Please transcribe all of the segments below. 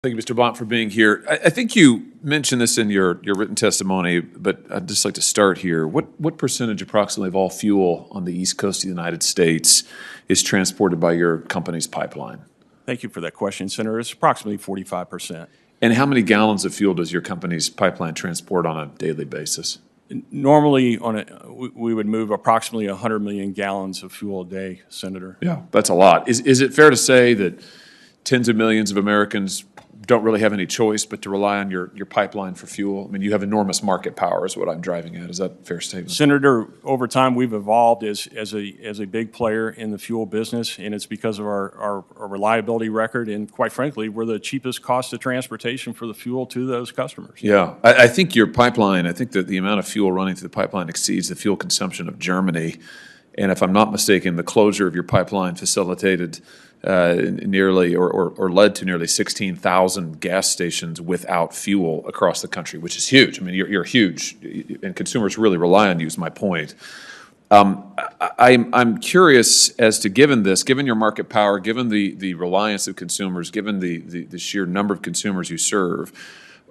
Thank you, Mr. Blount, for being here. I think you mentioned this in your written testimony, but I'd just like to start here. What percentage approximately of all fuel on the East Coast of the United States is transported by your company's pipeline? Thank you for that question, Senator. It's approximately 45%. And how many gallons of fuel does your company's pipeline transport on a daily basis? Normally, we would move approximately 100 million gallons of fuel a day, Senator. Yeah, that's a lot. Is it fair to say that tens of millions of Americans don't really have any choice but to rely on your pipeline for fuel? I mean, you have enormous market power is what I'm driving at. Is that a fair statement? Senator, over time, we've evolved as a big player in the fuel business, and it's because of our reliability record, and quite frankly, we're the cheapest cost of transportation for the fuel to those customers. Yeah, I think your pipeline, I think that the amount of fuel running through the pipeline exceeds the fuel consumption of Germany. And if I'm not mistaken, the closure of your pipeline facilitated nearly or led to nearly 16,000 gas stations without fuel across the country, which is huge. I mean, you're huge, and consumers really rely on you, is my point. I'm curious as to, given your market power, given the reliance of consumers, given the sheer number of consumers you serve,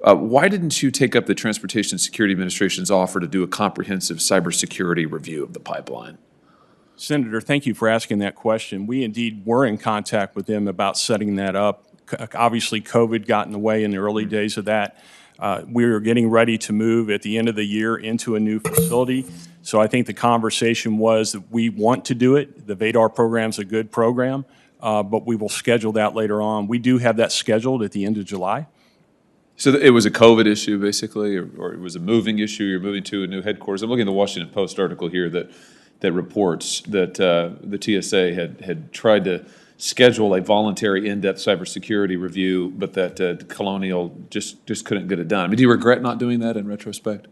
why didn't you take up the Transportation Security Administration's offer to do a comprehensive cybersecurity review of the pipeline? Senator, thank you for asking that question. We indeed were in contact with them about setting that up. Obviously, COVID got in the way in the early days of that. We were getting ready to move at the end of the year into a new facility. So I think the conversation was that we want to do it. The VADAR program's a good program, but we will schedule that later on. We do have that scheduled at the end of July. So it was a COVID issue, basically, or it was a moving issue? You're moving to a new headquarters. I'm looking at the Washington Post article here that reports that the TSA had tried to schedule a voluntary in-depth cybersecurity review, but that Colonial just couldn't get it done. I mean, do you regret not doing that in retrospect?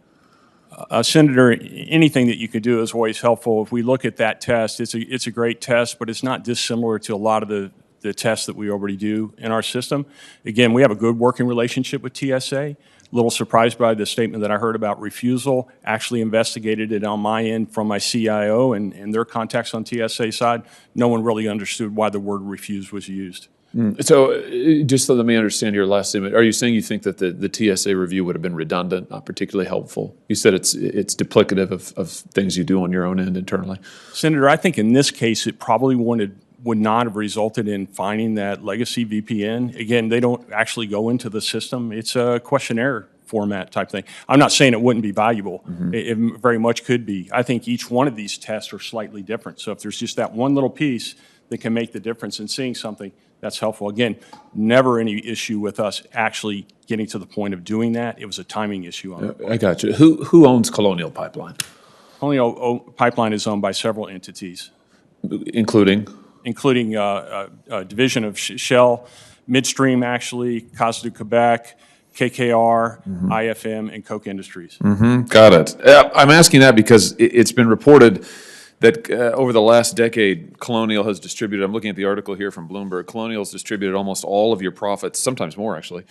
Senator, anything that you could do is always helpful. If we look at that test, it's a great test, but it's not dissimilar to a lot of the tests that we already do in our system. Again, we have a good working relationship with TSA. A little surprised by the statement that I heard about refusal. Actually investigated it on my end from my CIO and their contacts on TSA side. No one really understood why the word refuse was used. So just let me understand your last statement. Are you saying you think that the TSA review would have been redundant, not particularly helpful? You said it's duplicative of things you do on your own end internally. Senator, I think in this case it probably would not have resulted in finding that legacy VPN. Again, they don't actually go into the system. It's a questionnaire format type thing. I'm not saying it wouldn't be valuable. It very much could be. I think each one of these tests are slightly different. So if there's just that one little piece that can make the difference in seeing something, that's helpful. Again, never any issue with us actually getting to the point of doing that. It was a timing issue on it. I got you. Who owns Colonial Pipeline? Colonial Pipeline is owned by several entities. Including a division of Shell, Midstream, actually, Casa du Quebec, KKR, IFM, and Koch Industries. Got it. I'm asking that because it's been reported that over the last decade, Colonial has distributed, I'm looking at the article here from Bloomberg, Colonial has distributed almost all of your profits, sometimes more actually,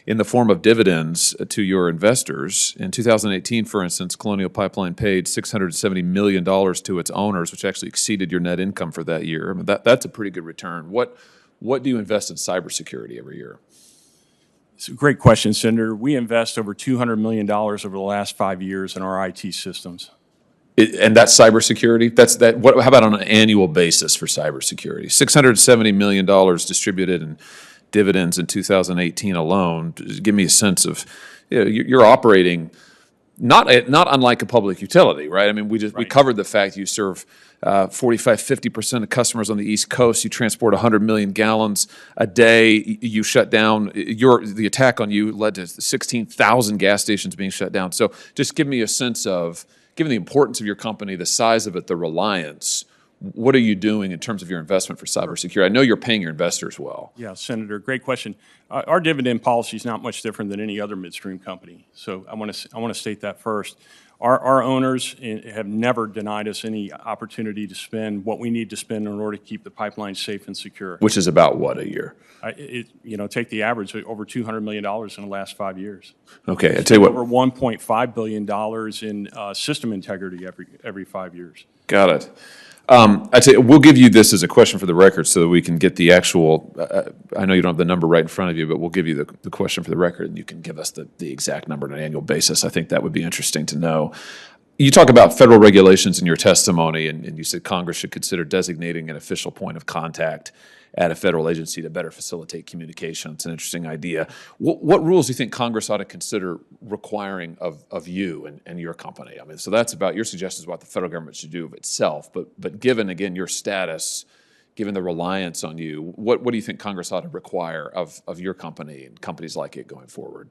in the form of dividends to your investors. In 2018, for instance, Colonial Pipeline paid $670 million to its owners, which actually exceeded your net income for that year. I mean, that's a pretty good return. What do you invest in cybersecurity every year? It's a great question, Senator. We invest over $200 million over the last 5 years in our IT systems. And that's cybersecurity? How about on an annual basis for cybersecurity? $670 million distributed in dividends in 2018 alone. Just give me a sense of, you're operating not unlike a public utility, right? I mean, we covered the fact you serve 45-50% of customers on the East Coast. You transport 100 million gallons a day. You shut down. The attack on you led to 16,000 gas stations being shut down. So just give me a sense of, given the importance of your company, the size of it, the reliance, what are you doing in terms of your investment for cybersecurity? I know you're paying your investors well. Yeah, Senator, great question. Our dividend policy is not much different than any other midstream company. So I want to state that first. Our owners have never denied us any opportunity to spend what we need to spend in order to keep the pipeline safe and secure. Which is about what a year? Take the average, over $200 million in the last 5 years. Okay, I tell you what. Over $1.5 billion in system integrity every 5 years. Got it. I'd say we'll give you this as a question for the record so that we can get the actual, I know you don't have the number right in front of you, but we'll give you the question for the record and you can give us the exact number on an annual basis. I think that would be interesting to know. You talk about federal regulations in your testimony, and you said Congress should consider designating an official point of contact at a federal agency to better facilitate communication. It's an interesting idea. What rules do you think Congress ought to consider requiring of you and your company? I mean, so that's about, your suggestions about the federal government should do of itself, but given, again, your status, given the reliance on you, what do you think Congress ought to require of your company and companies like it going forward?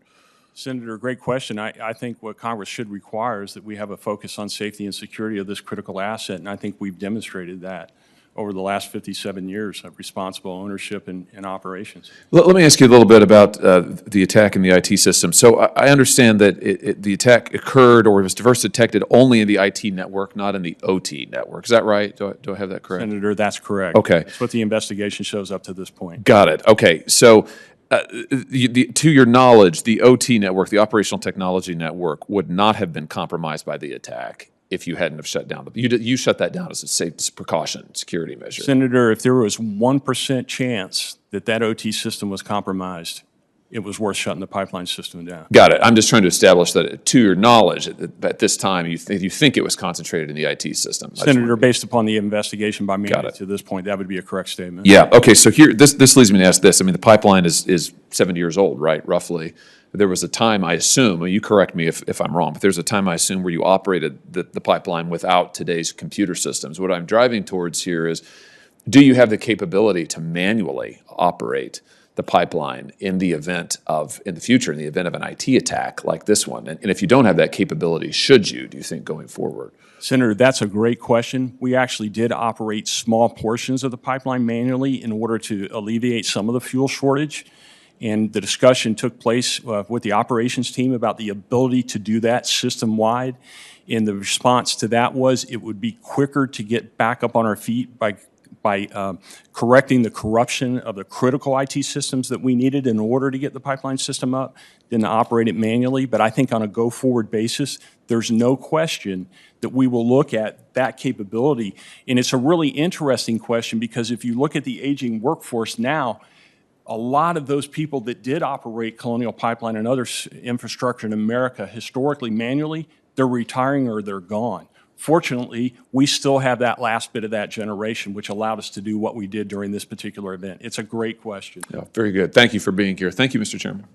Senator, great question. I think what Congress should require is that we have a focus on safety and security of this critical asset, and I think we've demonstrated that over the last 57 years of responsible ownership and operations. Let me ask you a little bit about the attack in the IT system. So I understand that the attack occurred or was first detected only in the IT network, not in the OT network. Is that right? Do I have that correct? Senator, that's correct. Okay. That's what the investigation shows up to this point. Got it. Okay. So to your knowledge, the OT network, the operational technology network, would not have been compromised by the attack if you hadn't have shut down. You shut that down as a safe precaution, security measure. Senator, if there was 1% chance that that OT system was compromised, it was worth shutting the pipeline system down. Got it. I'm just trying to establish that, to your knowledge, at this time, you think it was concentrated in the IT system. Senator, based upon the investigation by me Got to this point, that would be a correct statement. Yeah. Okay. So here, this leads me to ask this. I mean, the pipeline is 70 years old, right? Roughly. There was a time, I assume, and you correct me if I'm wrong, but there's a time, I assume, where you operated the pipeline without today's computer systems. What I'm driving towards here is, do you have the capability to manually operate the pipeline in the future, in the event of an IT attack like this one? And if you don't have that capability, should you, do you think, going forward? Senator, that's a great question. We actually did operate small portions of the pipeline manually in order to alleviate some of the fuel shortage. And the discussion took place with the operations team about the ability to do that system-wide. And the response to that was it would be quicker to get back up on our feet by correcting the corruption of the critical IT systems that we needed in order to get the pipeline system up than to operate it manually. But I think on a go-forward basis, there's no question that we will look at that capability. And it's a really interesting question because if you look at the aging workforce now, a lot of those people that did operate Colonial Pipeline and other infrastructure in America historically manually, they're retiring or they're gone. Fortunately, we still have that last bit of that generation, which allowed us to do what we did during this particular event. It's a great question. Yeah, very good. Thank you for being here. Thank you, Mr. Chairman.